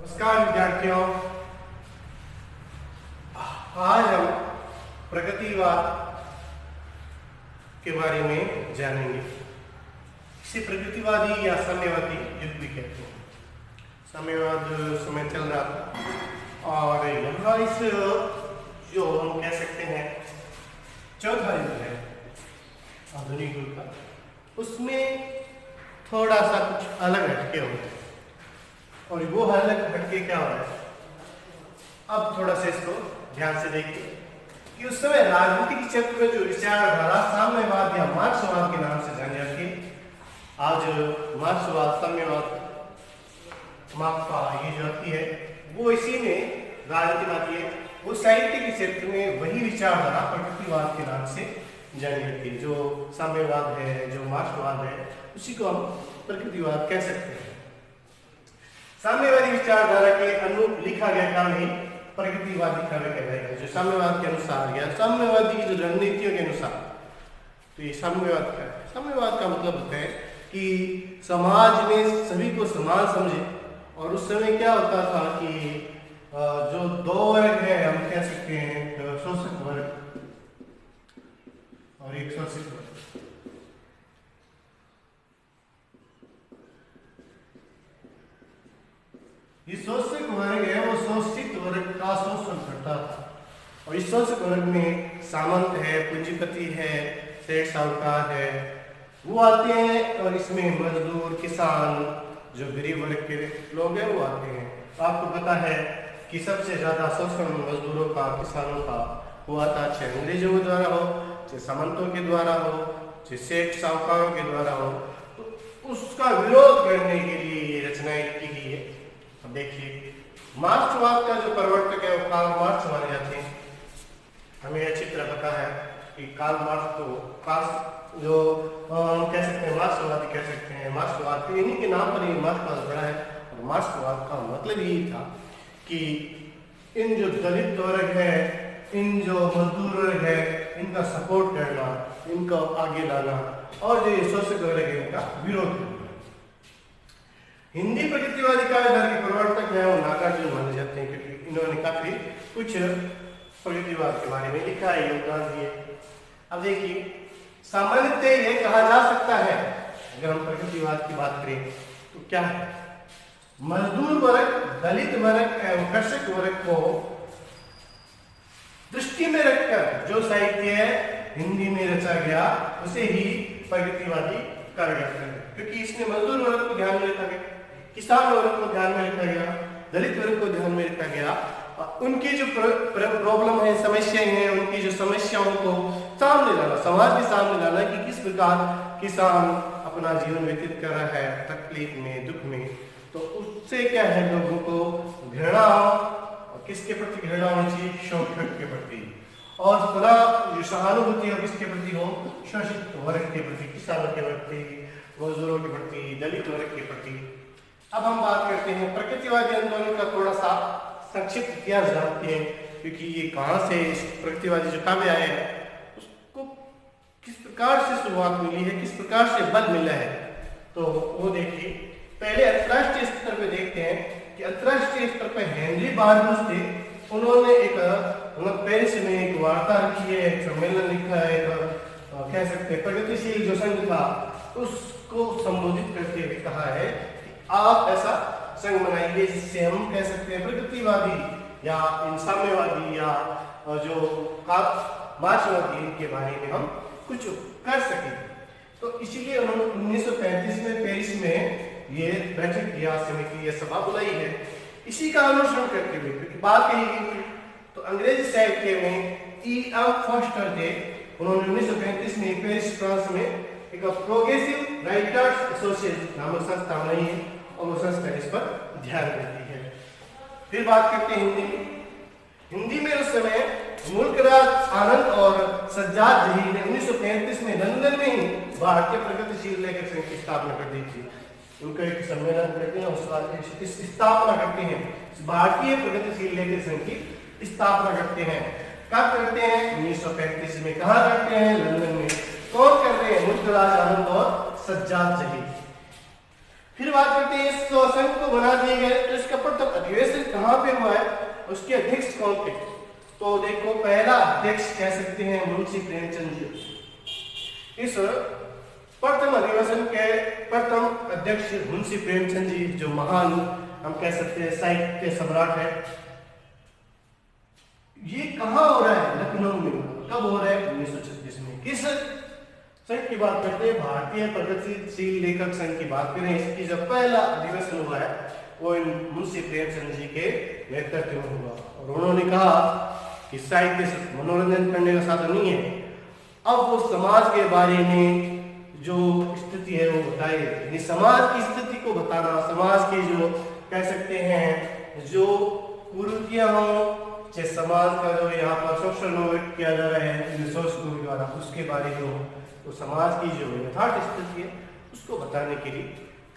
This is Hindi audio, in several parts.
नमस्कार विद्यार्थियों, आज हम प्रगतिवाद के बारे में जानेंगे। इसे प्रगतिवादी या साम्यवादी युग भी कहते हैं। साम्यवाद समय चल रहा था और यहाँ इस जो हम कह सकते हैं चौथा युग है आधुनिक युग का, उसमें थोड़ा सा कुछ अलग हटके होते हैं। और वो अलग हटके क्या हो रहा है, अब थोड़ा सा इसको ध्यान से देखिए कि उस समय राजनीतिक क्षेत्र में जो विचारधारा साम्यवाद या मार्क्सवाद के नाम से जानी जाती है, आज मार्क्सवाद साम्यवाद मार्क्सवा ये जो आती है वो इसी में राजनीति आती है। वो साहित्य के क्षेत्र में वही विचारधारा प्रगतिवाद के नाम से जानी जाती है। जो साम्यवाद है, जो मार्क्सवाद है, उसी को हम प्रगतिवाद कह सकते हैं। साम्यवादी विचारधारा के अनुरूप लिखा गया काम ही प्रगतिवादी काव्य कहलाएगा। जो साम्यवाद के अनुसार या साम्यवादी की जो रणनीतियों के अनुसार, तो ये साम्यवाद क्या है? साम्यवाद का मतलब होता है कि समाज में सभी को समान समझे। और उस समय क्या होता था कि जो दो वर्ग है, हम कह सकते हैं शोषक वर्ग और एक शोषित वर्ग। ये शोषक वर्ग है, वो शोषित वर्ग का शोषण करता था। और इस शोषक वर्ग में सामंत है, पूंजीपति है, सेठ साहूकार है, वो आते हैं। और इसमें मजदूर, किसान, जो गरीब वर्ग के लोग हैं वो आते हैं। तो आपको पता है कि सबसे ज्यादा शोषण मजदूरों का, किसानों का हुआ था, चाहे अंग्रेजों के द्वारा हो, चाहे सामंतों के द्वारा हो, चाहे सेठ साहूकारों के द्वारा हो। तो उसका विरोध करने के लिए ये रचनाएं की गई है। अब देखिए, मार्क्सवाद का जो प्रवर्तक है वो कार्ल मार्क्स माने जाते हैं। हमें अच्छी तरह पता है कि कार्ल मार्क्स को जो कह सकते हैं मार्क्सवादी कह सकते हैं। मार्क्सवाद के इन्हीं के नाम पर ही मार्क्सवाद बड़ा है। और मार्क्सवाद का मतलब यही था कि इन जो दलित वर्ग है, इन जो मजदूर वर्ग है, इनका सपोर्ट करना, इनको आगे लाना, और जो शोषक वर्ग है इनका विरोध करना। हिंदी प्रगतिवादी काव्यधारा के प्रवर्तक है वो नागार्जुन माने जाते हैं, क्योंकि इन्होंने काफी कुछ प्रगतिवाद के बारे में लिखा है, योगदान दिए। अब देखिए, सामान्यतः यह कहा जा सकता है, अगर हम प्रगतिवाद की बात करें तो क्या है, मजदूर वर्ग, दलित वर्ग एवं कृषक वर्ग को दृष्टि में रखकर जो साहित्य हिंदी में रचा गया उसे ही प्रगतिवादी काव्य कहते हैं। क्योंकि इसमें मजदूर वर्ग को ध्यान में रखा गया, किसान वर्ग को ध्यान में रखा गया, दलित वर्ग को ध्यान में रखा गया। उनकी जो प्रॉब्लम है, समस्याएं हैं, उनकी जो समस्याओं को सामने लाना, समाज के सामने लाना कि किस प्रकार किसान अपना जीवन व्यतीत कर रहा है तकलीफ में, दुख में। तो उससे क्या है, लोगों को घृणा, और किसके प्रति घृणा होनी चाहिए, शोषक के प्रति। और सदा जो सहानुभूति हो किसके प्रति हो, शोषित वर्ग के प्रति, किसानों के प्रति, मजदूरों के प्रति, दलित वर्ग के प्रति। अब हम बात करते हैं प्रगतिवादी आंदोलन का, थोड़ा सा संक्षिप्त इतिहास जानते हैं, क्योंकि ये कहाँ से प्रगतिवादी जो काव्य आए हैं उसको किस प्रकार से शुरुआत मिली है, किस प्रकार से बल मिला है। तो वो देखिए, पहले अंतर्राष्ट्रीय स्तर पे देखते हैं कि अंतर्राष्ट्रीय स्तर पे हेनरी बार्बूस थे। उन्होंने एक पेरिस में एक वार्ता रखी है, एक सम्मेलन लिखा है, एक कह सकते हैं प्रगतिशील जो संघ था उसको संबोधित करते हुए कहा है कि आप ऐसा संघ बनाइए जिससे हम कह सकते हैं प्रगतिवादी या साम्यवादी या जो मार्क्सवादी इनके बारे में हम कुछ कर सकें। तो इसीलिए उन्होंने 1935 में पेरिस में ये बैठक किया, समिति या सभा बुलाई है, इसी का अनुसरण करते हुए। क्योंकि बात कही गई थी तो अंग्रेजी साहित्य में E.M. फॉस्टर थे। उन्होंने 1935 में पेरिस फ्रांस में एक प्रोग्रेसिव राइटर्स एसोसिएशन नामक संस्था बनाई है और वो संस्था इस पर ध्यान देती है। फिर बात करते हैं हिंदी में उस समय मुल्कराज आनंद और सज्जाद जही ने 1935 में लंदन में ही भारतीय प्रगतिशील लेखक संघ की स्थापना कर दी थी। उनका एक सम्मेलन करते हैं, उस स्थापना करते हैं, भारतीय प्रगतिशील लेखक संघ की स्थापना करते हैं। कब करते हैं? 1935 में। कहाँ करते हैं? लंदन में। कौन कर रहे हैं? मुल्कराज आनंद और सज्जाद जही। फिर बात करते हैं इस संघ को बना दिए गए तो इसका प्रथम अधिवेशन कहाँ पे हुआ है, उसके अध्यक्ष कौन थे? तो देखो पहला अध्यक्ष कह सकते हैं मुंशी प्रेमचंद जी। इस प्रथम अधिवेशन के प्रथम अध्यक्ष मुंशी प्रेमचंद जी, जो महान हम कह सकते हैं साहित्य सम्राट है। ये कहाँ हो रहा है? लखनऊ में। कब हो रहा है? 1936 में। किस संघ की बात करते हैं? भारतीय प्रगतिशील लेखक संघ की बात करें। इसकी जब पहला अधिवेशन हुआ है वो मुंशी प्रेमचंद जी के नेतृत्व में हुआ और उन्होंने कहा कि साहित्य सिर्फ मनोरंजन करने का साधन नहीं है, अब वो समाज के बारे में जो स्थिति है वो बताए। समाज की स्थिति को बताना, समाज के जो कह सकते हैं जो कुरीतियां हो, चाहे समाज का जो यहाँ पर शोषण किया जा रहा है रिसोर्स के द्वारा, उसके बारे में हो, तो समाज की जो यथार्थ स्थिति है उसको बताने के लिए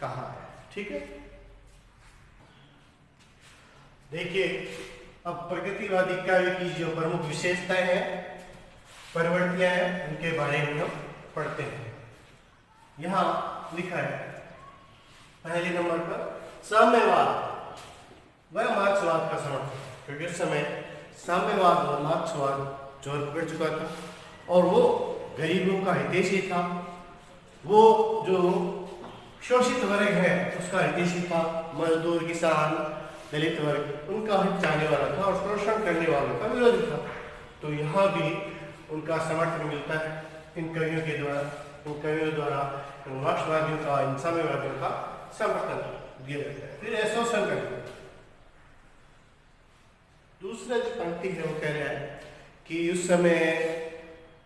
कहा है। ठीक है, देखिए अब प्रगतिवादी काव्य की जो प्रमुख विशेषताएं हैं, प्रवृत्तियां हैं, उनके बारे में हम पढ़ते हैं। यहाँ लिखा है पहले नंबर पर साम्यवाद व मार्क्सवाद का समर्थन, क्योंकि उस समय साम्यवाद और मार्क्सवाद जोर पकड़ चुका था और वो गरीबों का हितैषी था, वो जो शोषित वर्ग है उसका हितैषी था, मजदूर, किसान, दलित वर्ग, उनका हित चाहने वाला था और शोषण करने वालों का विरोध था। तो यहाँ भी उनका समर्थन मिलता है इन कवियों के द्वारा, इन कवियों द्वारा मार्क्सवादियों का, इन साम्यवादियों का समर्थन दिया जाता है। फिर शोषण करते हैं। दूसरा जो पंक्ति है वो कह रहा है कि उस समय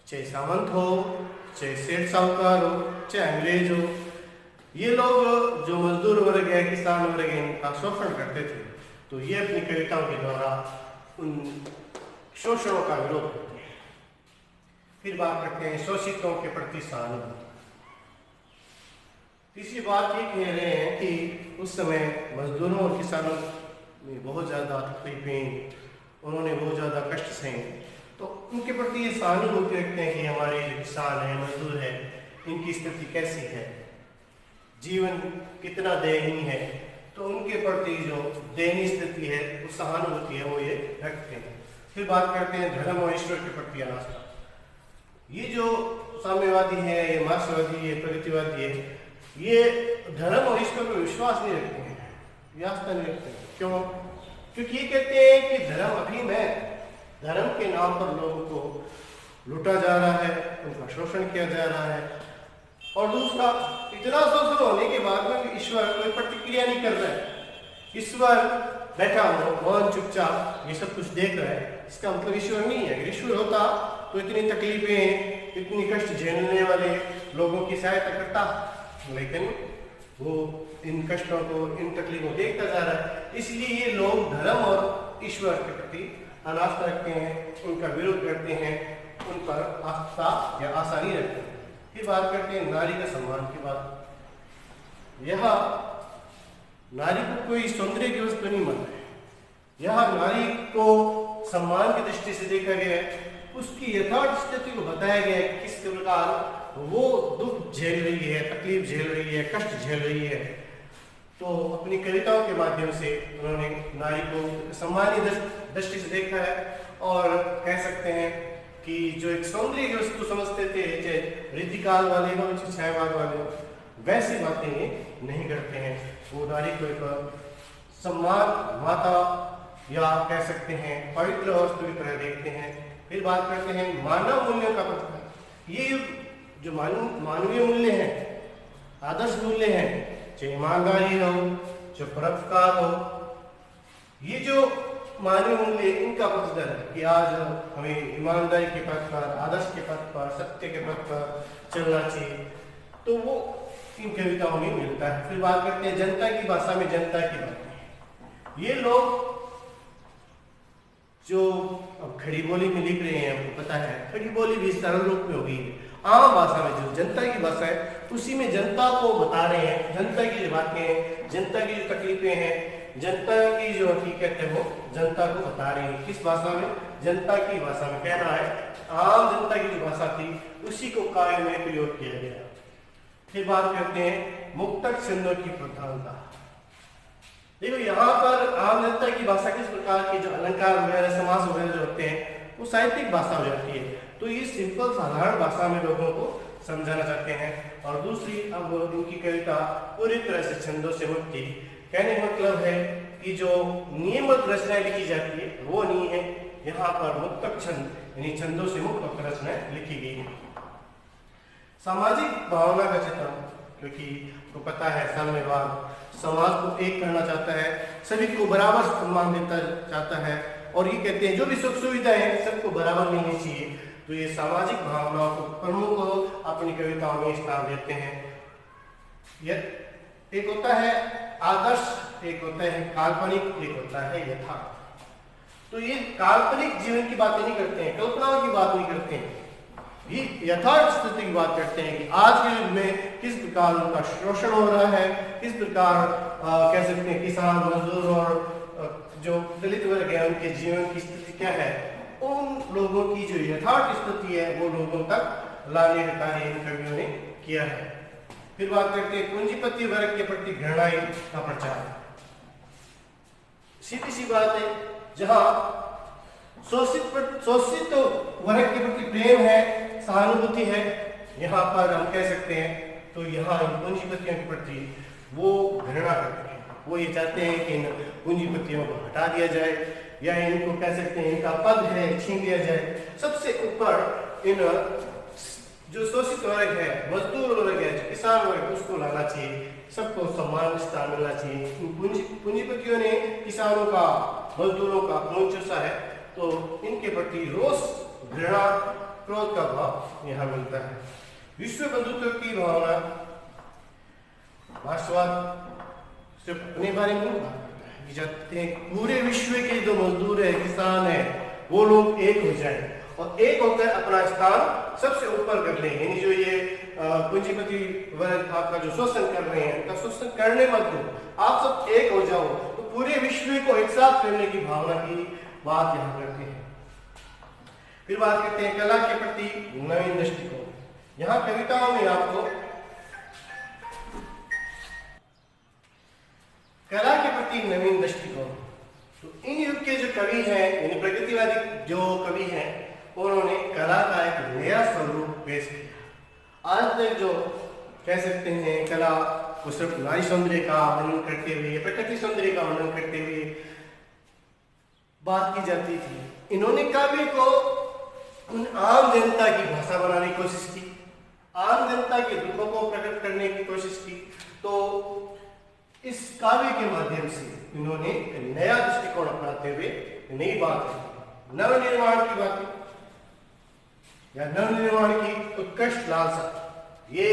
चाहे सामंत हो, चाहे सेठ साहूकार हो, चाहे अंग्रेज हो, ये लोग जो मजदूर वर्ग है, किसान वर्ग है, इनका शोषण करते थे। तो ये अपनी कविताओं के द्वारा उन शोषणों का विरोध करते हैं। फिर बात करते हैं शोषितों के प्रति सहानुभूति। तीसरी बात ये कह रहे हैं कि उस समय मजदूरों और किसानों में बहुत ज्यादा तकलीफें, उन्होंने बहुत ज्यादा कष्ट सहे, तो उनके प्रति ये सहानुभूति रखते हैं कि हमारे जो किसान है, मजदूर है, इनकी स्थिति कैसी है, जीवन कितना दयनीय है, तो उनके प्रति जो दयनीय स्थिति है, वो सहानुभूति है, वो ये रखते हैं। फिर बात करते हैं धर्म और ईश्वर के प्रति आस्था। ये जो साम्यवादी है, ये मार्क्सवादी है, प्रगतिवादी है, ये धर्म और ईश्वर पर विश्वास नहीं रखते हैं, ये आस्था नहीं रखते हैं। क्यों? क्योंकि ये कहते हैं कि धर्म अफीम है, धर्म के नाम पर लोगों को लूटा जा रहा है, उनका शोषण किया जा रहा है। और दूसरा, इतना शोषण होने के बाद में ईश्वर कोई प्रतिक्रिया नहीं कर रहा है, ईश्वर बैठा हो मौन चुपचाप ये सब कुछ देख रहा है, इसका मतलब ईश्वर नहीं है। अगर ईश्वर होता तो इतनी तकलीफें, इतनी कष्ट झेलने वाले लोगों की सहायता करता, लेकिन वो इन कष्टों को, इन तकलीफों को देखता जा रहा है। इसलिए ये लोग धर्म और ईश्वर के प्रति अनास्था रखते हैं, उनका विरोध करते हैं, उन पर आस्था या आशा नहीं रखते हैं। फिर बात करते हैं नारी का सम्मान की बात। यहाँ नारी को कोई सौंदर्य की वस्तु नहीं माना है, यहाँ नारी को सम्मान की दृष्टि से देखा गया है, उसकी यथार्थ स्थिति को बताया गया है, किस प्रकार वो दुख झेल रही है, तकलीफ झेल रही है, कष्ट झेल रही है। तो अपनी कविताओं के माध्यम से उन्होंने नारी को सम्मानीय दृष्टि से देखा है और कह सकते हैं कि जो एक सौंदर्य की वस्तु समझते थे, चाहे रीतिकाल वाले हो, चाहे छायावाद वाले हो, वैसी बातें ये नहीं करते हैं। वो नारी को एक सम्मान, माता या कह सकते हैं पवित्र वस्तु की तरह देखते हैं। फिर बात करते हैं मानव मूल्यों का प्रचार। ये जो मानवीय मूल्य हैं, आदर्श मूल्य हैं, चाहे ईमानदारी हो, चाहे परोपकार हो, ये जो मानवीय मूल्य, इनका प्रतिदर्श है कि आज हमें ईमानदारी के पथ पर, आदर्श के पथ पर, सत्य के पथ पर चलना चाहिए, तो वो इन कविताओं में मिलता है। फिर बात करते हैं जनता की भाषा में जनता की बातें। ये लोग जो अब खड़ी बोली में लिख रहे हैं, आपको पता है खड़ी बोली भी सरल रूप में होगी, आम भाषा में जो जनता की भाषा है उसी में जनता को बता रहे हैं, जनता की जो बातें हैं, जनता की जो तकलीफें हैं, जनता की जो हकीकत है वो जनता को बता रहे हैं। किस भाषा में? जनता की भाषा में। कहना है आम जनता की जो भाषा थी उसी को काव्य में प्रयोग किया गया। फिर बात करते हैं मुक्तक छंदों की प्रधानता। देखो यहाँ पर आम जनता की भाषा किस प्रकार की जो अलंकार वगैरह समास वगैरह जो होते हैं वो साहित्यिक भाषा हो जाती है, तो ये सिंपल साधारण भाषा में लोगों को समझाना चाहते हैं। और दूसरी, अब उनकी कविता पूरी तरह से छंदों से मुक्त थी। कहने का मतलब है कि जो नियमित रचनाएं लिखी जाती है वो नहीं है, यहाँ पर मुक्तक छंद यानी छंदों से मुक्त रचनाएं लिखी गई है। सामाजिक भावना का चित्रण, क्योंकि आपको पता है साम्यवाद समाज को एक करना चाहता है, सभी को बराबर सम्मान देता चाहता है, और ये कहते हैं जो भी सुख सुविधाएं हैं सबको बराबर मिलनी चाहिए। तो ये सामाजिक भावनाओं को प्रमुख अपनी कविताओं में स्थान देते हैं। एक होता है आदर्श, एक होता है काल्पनिक, एक होता है यथार्थ। तो ये काल्पनिक जीवन की बातें नहीं करते हैं, कल्पनाओं की बात नहीं करते हैं, ये यथार्थ स्थिति की बात करते हैं कि आज के युग में किस प्रकार उनका शोषण हो रहा है, किस प्रकार कह सकते हैं किसान, मजदूर और जो दलित वर्ग है उनके जीवन की स्थिति क्या है, उन लोगों की जो यथार्थ स्थिति है वो लोगों तक लाने का कार्य इन कवियों ने किया है। फिर बात करते हैं पूंजीपति वर्ग के प्रति घृणा का प्रचार। सीधी सी बात है, जहां शोषित वर्ग के प्रति प्रेम है, सहानुभूति है, यहाँ पर हम कह सकते हैं, तो यहाँ इन पूंजीपतियों के प्रति वो घृणा करते हैं। वो ये चाहते हैं कि इन पूंजीपतियों को हटा दिया जाए, या इनको कह सकते हैं इनका पद है छीन लिया जाए। सबसे ऊपर इन जो शोषित वर्ग है, मजदूर वर्ग है, जो किसान वर्ग, उसको लाना चाहिए, सबको समान स्थान मिलना चाहिए। पूंजीपतियों ने किसानों का, मजदूरों का खून चूसा है, तो इनके प्रति रोष, घृणा, क्रोध का भाव यहाँ मिलता है। विश्व बंधुत्व की भावना, राष्ट्रवाद सिर्फ अपने बारे में नहीं बात चाहते हैं, पूरे विश्व के जो मजदूर है, किसान है, वो लोग एक हो जाए और एक होकर अपना स्थान सबसे ऊपर कर लें। यानी जो ये पूंजीपति वर्ग आपका जो शोषण कर रहे हैं, उनका शोषण करने मत दो, आप सब एक हो जाओ, तो पूरे विश्व को एक साथ करने की भावना की बात यहाँ करते हैं। फिर बात करते हैं कला के प्रति नवीन दृष्टिकोण। यहाँ कविताओं में आपको कला के प्रति नवीन दृष्टिकोण, तो इन युग के जो कवि हैं, यानी प्रगतिवादी जो कवि हैं, उन्होंने कला का एक नया स्वरूप पेश किया। आज तक जो कह सकते हैं कला को सिर्फ नारी सौंदर्य का वर्णन करते हुए, प्रकृति सौंदर्य का वर्णन करते हुए बात की जाती थी, इन्होंने काव्य को उन आम जनता की भाषा बनाने की कोशिश की, आम जनता के दुखों को प्रकट करने की कोशिश की। तो इस काव्य के माध्यम से इन्होंने नया दृष्टिकोण अपनाते हुए नई बात, नवनिर्माण की बातें या नवनिर्माण की उत्कृष्ट लालसा, ये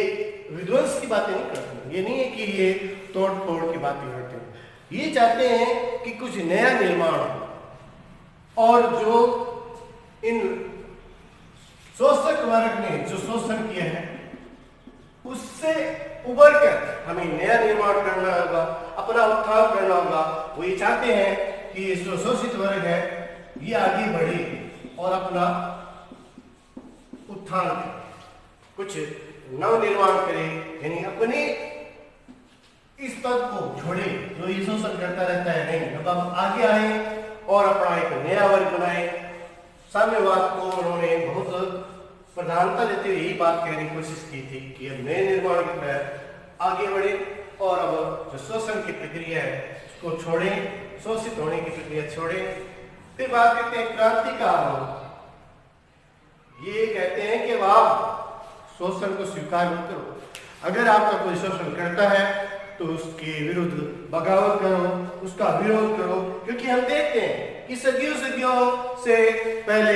विध्वंस की बातें नहीं करते, ये नहीं है कि ये तोड़ फोड़ की बातें करते हैं, ये चाहते हैं कि कुछ नया निर्माण हो और जो इन शोषक वर्ग ने जो शोषण किया है उससे उबर कर हमें नया निर्माण करना होगा, अपना उत्थान करना होगा। वो ये चाहते हैं कि जो शोषित वर्ग है ये आगे बढ़े और अपना उत्थान करे, कुछ नव निर्माण करे, यानी अपने इस पद को छोड़े जो ये शोषण करता रहता है, नहीं, अब हम आगे आए और अपना एक नया वर्ग बनाए। साम्यवाद को उन्होंने बहुत प्रधानता देते हुए यही बात कहने की कोशिश की थी कि अब नए निर्माण की तरफ आगे बढ़े और अब जो शोषण की प्रक्रिया है उसको छोड़ें, शोषित होने की प्रक्रिया छोड़ें। फिर बात करते हैं क्रांति का आरंभ। ये कहते हैं कि आप शोषण को स्वीकार मत करो, अगर आपका कोई शोषण करता है तो उसके विरुद्ध बगावत करो, उसका विरोध करो, क्योंकि हम देखते हैं कि सदियों सदियों से पहले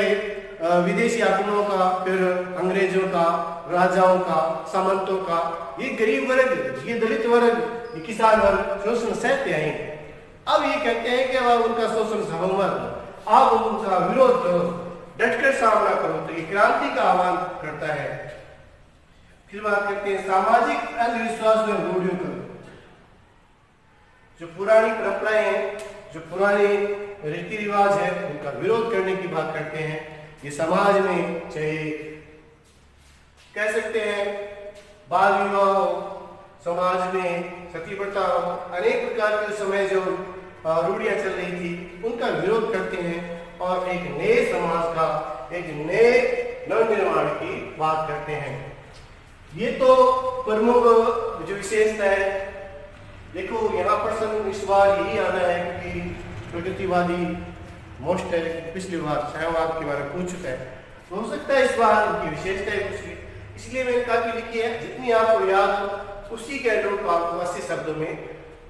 विदेशी आक्रमणों का, फिर अंग्रेजों का, राजाओं का, सामंतों का, ये गरीब वर्ग, ये दलित वर्ग, ये किसान वर्ग शोषण सहते आए। अब ये कहते हैं कि अब उनका शोषण सहन मत, आप उनका विरोध करो, डटकर सामना करो, तो ये क्रांति का आह्वान करता है। फिर बात करते हैं सामाजिक अंधविश्वास में रूढ़ियों का, जो पुरानी परंपराएं हैं, जो पुराने रीति रिवाज है, उनका विरोध करने की बात करते हैं। ये समाज में चाहे कह सकते हैं बाल विवाह हो, समाज में सती प्रथा हो, अनेक प्रकार के समय जो रूढ़ियां चल रही थी उनका विरोध करते हैं और एक नए समाज का, एक नए नवनिर्माण की बात करते हैं। ये तो प्रमुख जो विशेषता है। देखो यहाँ पर इस बार यही आना है क्योंकि प्रगतिवादी मोस्ट है, पिछली बार छायावाद के बारे में पूछ चुका है, तो हो सकता है इस बार उनकी विशेषताएं कुछ, इसलिए मैंने काफी लिखी है। जितनी आपको याद हो उसी के अनुरूप आपको 80 शब्दों में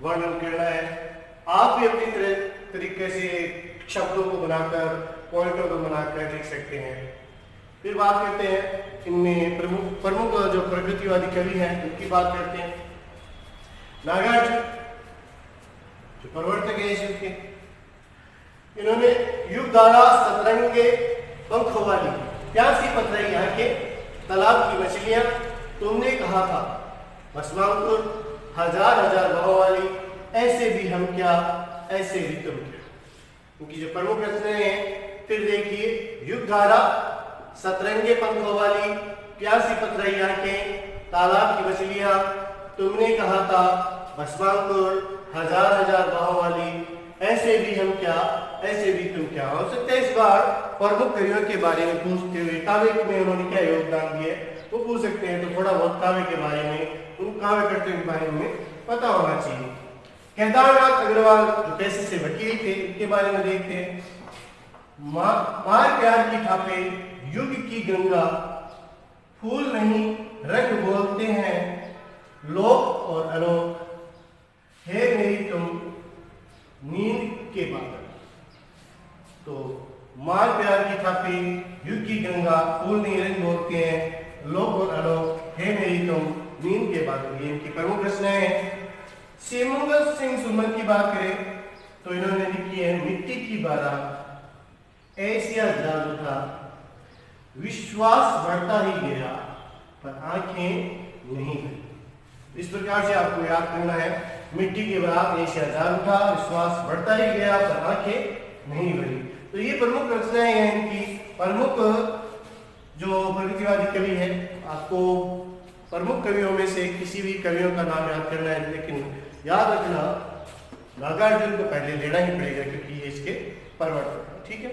वर्णन करना है। आप भी अपनी तरीके से शब्दों को बनाकर, पॉइंटों को बनाकर लिख सकते हैं। फिर बात करते हैं इनमें प्रमुख जो प्रगतिवादी कवि हैं उनकी बात करते हैं। नागार्जुन जो प्रवर्तक है शिव के, इन्होंने युग धारा सतरंगे पंखों वाली प्यासी पथराई आंखें, तालाब की मछलियां, तुमने कहा था भस्मांकुर, हजार हजार भाव वाली, ऐसे भी हम क्या, ऐसे भी तुम क्या। उनकी जो प्रमुख रचनाएं हैं फिर देखिए, युग धारा, सतरंगे पंखों वाली, प्यासी पथराई आंखें, तालाब की मछलियां, तुमने कहा था भस्मांकुर, हजार हजार भाव वाली, ऐसे भी हम क्या, ऐसे भी तुम क्या। हो सकता है इस बार प्रमुख कवियों के बारे में पूछते हुए काव्य में उन्होंने क्या योगदान दिया वो पूछ सकते हैं, तो थोड़ा बहुत काव्य के बारे में, उन काव्य कर्तों के बारे में पता होना चाहिए। केदारनाथ अग्रवाल जो पेशे से वकील थे, इनके बारे में देखते हैं। मार प्यार की थापे, युग की गंगा, फूल नहीं रंग बोलते हैं, लोक और अलोक, हे मेरी तुम नींद के बादल। तो मार प्यार की थापे, युग की गंगा, फूल नहीं रंग बोलते हैं, लोक और अलोक, हे मेरी तुम नींद के बादल, ये इनकी प्रमुख रचनाएं हैं। सेमंगल सिंह सुमन की बात करें तो इन्होंने लिखी है, मिट्टी की बारात ऐसिया जादू था, विश्वास बढ़ता ही गया पर आंखें नहीं भरी। इस प्रकार से आपको याद करना है, मिट्टी की बारात ऐसिया जादू था, विश्वास बढ़ता ही गया पर आंखें नहीं भरी। तो ये प्रमुख रचनाएं हैं इनकी। प्रमुख जो प्रगतिवादी कवि है, आपको प्रमुख कवियों में से किसी भी कवियों का नाम याद करना है, लेकिन याद रखना नागार्जुन को पहले लेना ही पड़ेगा क्योंकि ये इसके प्रवर्तक है। ठीक है,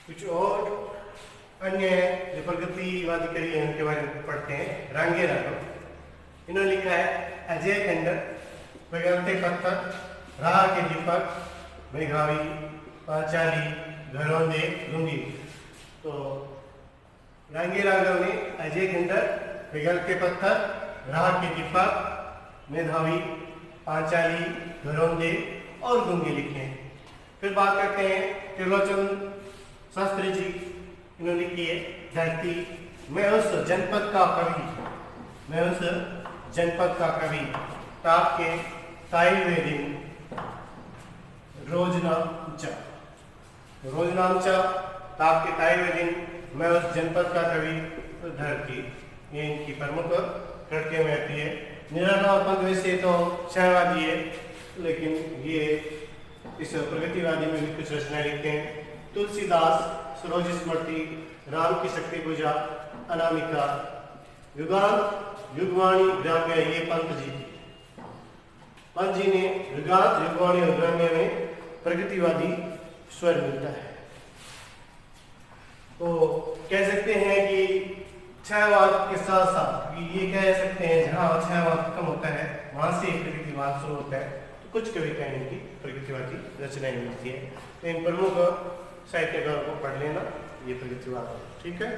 कुछ और अन्य जो प्रगतिवादी कवि हैं उनके बारे में पढ़ते हैं। रांगे राघव, इन्होंने लिखा है, अजय खंडर, बगलते पत्थर, राह के दीपक, मेघावी, पांचाली, घरौंदे, लुंगी। तो रांगे राघव ने अजय खंडर, पिघलते पत्थर, राह के दीपक, मेधावी, पांचाली, घरौंदे और गूंगे लिखे हैं। फिर बात करते हैं त्रिलोचन शास्त्री जी, इन्होंने लिखी है, धरती, मैं उस जनपद का कवि, मैं उस जनपद का कवि, ताप के ताई हुए दिन, रोजना ऊंचा, रोजना ऊंचा, ताप के ताई हुए दिन, मैं उस जनपद का कवि, धरती। ये इनकी प्रमुख कृतियों में आती है। निराला और पंख वैसे तो छायावादी है, लेकिन ये इस प्रगतिवादी में भी कुछ रचनाएं लिखते हैं। तुलसीदास, सरोज स्मृति, राम की शक्ति पूजा, अनामिका, युगांत, युगवाणी, ग्राम्य, ये पंत जी थी। पंत जी ने युगांत, युगवाणी और ग्राम्य में प्रगतिवादी स्वर मिलता है। तो कह सकते हैं कि छायावाद के साथ साथ ये कह सकते हैं जहाँ छायावाद खत्म होता है वहां से प्रगतिवाद शुरू होता है। तो कुछ कविताएं इनकी प्रगतिवादी रचनाएं मिलती है। तो इन प्रमुख साहित्यकारों को पढ़ लेना, ये प्रगतिवाद है। ठीक है।